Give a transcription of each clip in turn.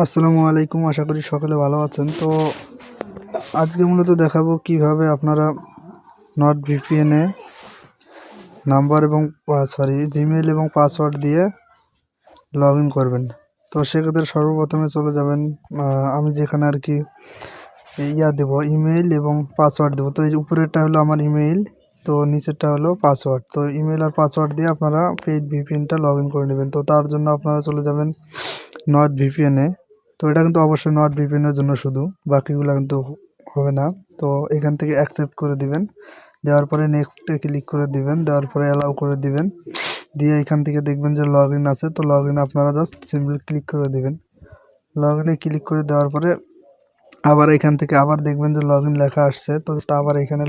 আসসালামু আলাইকুম, আশা করি সকলে ভালো আছেন। তো আজকে মূলত দেখাবো কিভাবে আপনারা নট ভিপিএনে নাম্বার এবং জিমেইল এবং পাসওয়ার্ড দিয়ে লগ ইন করবেন। তো সেক্ষেত্রে সর্বপ্রথমে চলে যাবেন, আমি যেখানে আর কি দেবো ইমেইল এবং পাসওয়ার্ড দেবো। তো এই উপরেরটা হলো আমার ইমেইল, তো নিচেরটা হলো পাসওয়ার্ড। তো ইমেইল আর পাসওয়ার্ড দিয়ে আপনারা পেইড ভিপিএনটা লগ ইন করে নেবেন। তো তার জন্য আপনারা চলে যাবেন নট ভিপিএনে। তো এটা কিন্তু অবশ্যই নট ভিপিএনের জন্য শুধু, বাকিগুলো কিন্তু হবে না। তো এখান থেকে অ্যাকসেপ্ট করে দিবেন, দেওয়ার পরে নেক্সটে ক্লিক করে দিবেন, দেওয়ার পরে অ্যালাউ করে দিবেন, দিয়ে এখান থেকে দেখবেন যে লগ ইন আছে। তো লগ ইন আপনারা জাস্ট সিম্পলি ক্লিক করে দিবেন। লগ ইনে ক্লিক করে দেওয়ার পরে আবার এখান থেকে আবার দেখবেন যে লগ ইন লেখা আসছে। তো আবার এখানে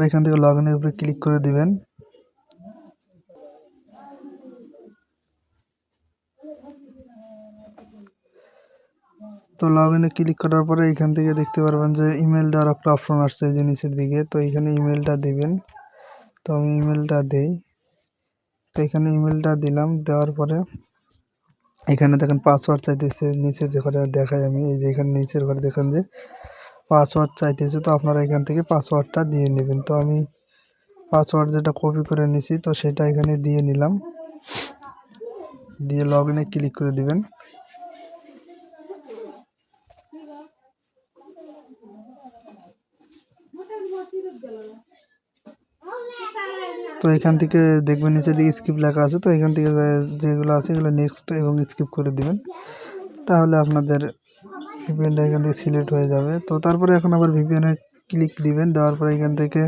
এখান থেকে লগ ইনের উপরে ক্লিক করে দিবেন। তো লগ ইনে ক্লিক করার পরে এখান থেকে দেখতে পারবেন যে ইমেল দেওয়ার একটা অপশন আসছে এই যে নিচের দিকে। তো এখানে ইমেলটা দিবেন। তো আমি ইমেলটা দিই। তো এখানে ইমেলটা দিলাম, দেওয়ার পরে এখানে দেখেন পাসওয়ার্ড চাইতেছে। নিচের যে ঘরে দেখাই আমি, এই যে এখানে নিচের ঘরে দেখেন যে পাসওয়ার্ড চাইতেছে। তো আপনারা এখান থেকে পাসওয়ার্ডটা দিয়ে নেবেন। তো আমি পাসওয়ার্ড যেটা কপি করে নিছি, তো সেটা এখানে দিয়ে নিলাম, দিয়ে লগ ইনে ক্লিক করে দিবেন। তো এখান থেকে দেখবেন নিচের দিকে স্কিপ লেখা আছে। তো এখান থেকে যেগুলো আছে এগুলো নেক্সট এবং স্কিপ করে দিবেন, তাহলে আপনাদের ভিপিএনটা এখান থেকে সিলেক্ট হয়ে যাবে। তো তারপরে এখন আবার ভিপিএনে ক্লিক দিবেন, দেওয়ার পরে এখান থেকে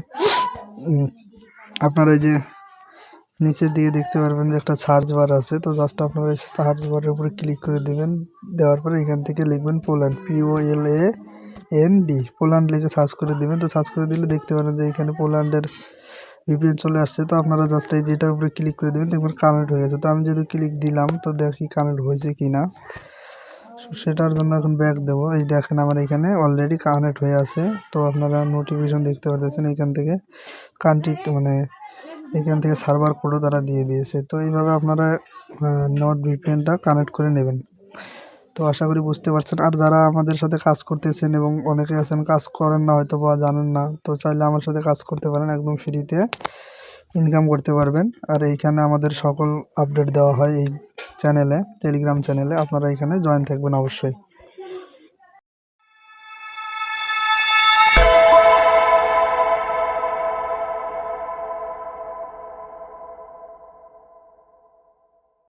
আপনারা এই যে নিচের দিকে দেখতে পারবেন যে একটা সার্চ বার আছে। তো জাস্ট আপনারা এই সার্চ বারের উপরে ক্লিক করে দিবেন, দেওয়ার পরে এখান থেকে লিখবেন পোল্যান্ড, POLAND, পোল্যান্ড লিখে সার্চ করে দিবেন। তো সার্চ করে দিলে দেখতে পারেন যে এখানে পোল্যান্ডের ভিপিএন চলে আসছে। তো আপনারা জাস্ট এই যেটার উপরে ক্লিক করে দেবেন, দেখবেন কানেক্ট হয়ে গেছে। তো আমি যেহেতু ক্লিক দিলাম, তো দেখি কানেক্ট হয়েছে কি না। সেটার জন্য এখন ব্যাক দেবো। এই দেখেন আমার এখানে অলরেডি কানেক্ট হয়ে আছে। তো আপনারা নোটিফিকেশন দেখতে পাচ্ছেন এখান থেকে এখান থেকে সার্ভার কোডও তারা দিয়ে দিয়েছে। তো এইভাবে আপনারা নট ভিপিএনটা কানেক্ট করে নেবেন। তো আশা করি বুঝতে পারছেন। আর যারা আমাদের সাথে কাজ করতেছেন এবং অনেকে আছেন কাজ করেন না হয়তো বা জানেন না, তো চাইলে আমার সাথে কাজ করতে পারেন, একদম ফ্রিতে ইনকাম করতে পারবেন। আর এইখানে আমাদের সকল আপডেট দেওয়া হয় এই চ্যানেলে, টেলিগ্রাম চ্যানেলে। আপনারা এখানে জয়েন থাকবেন অবশ্যই।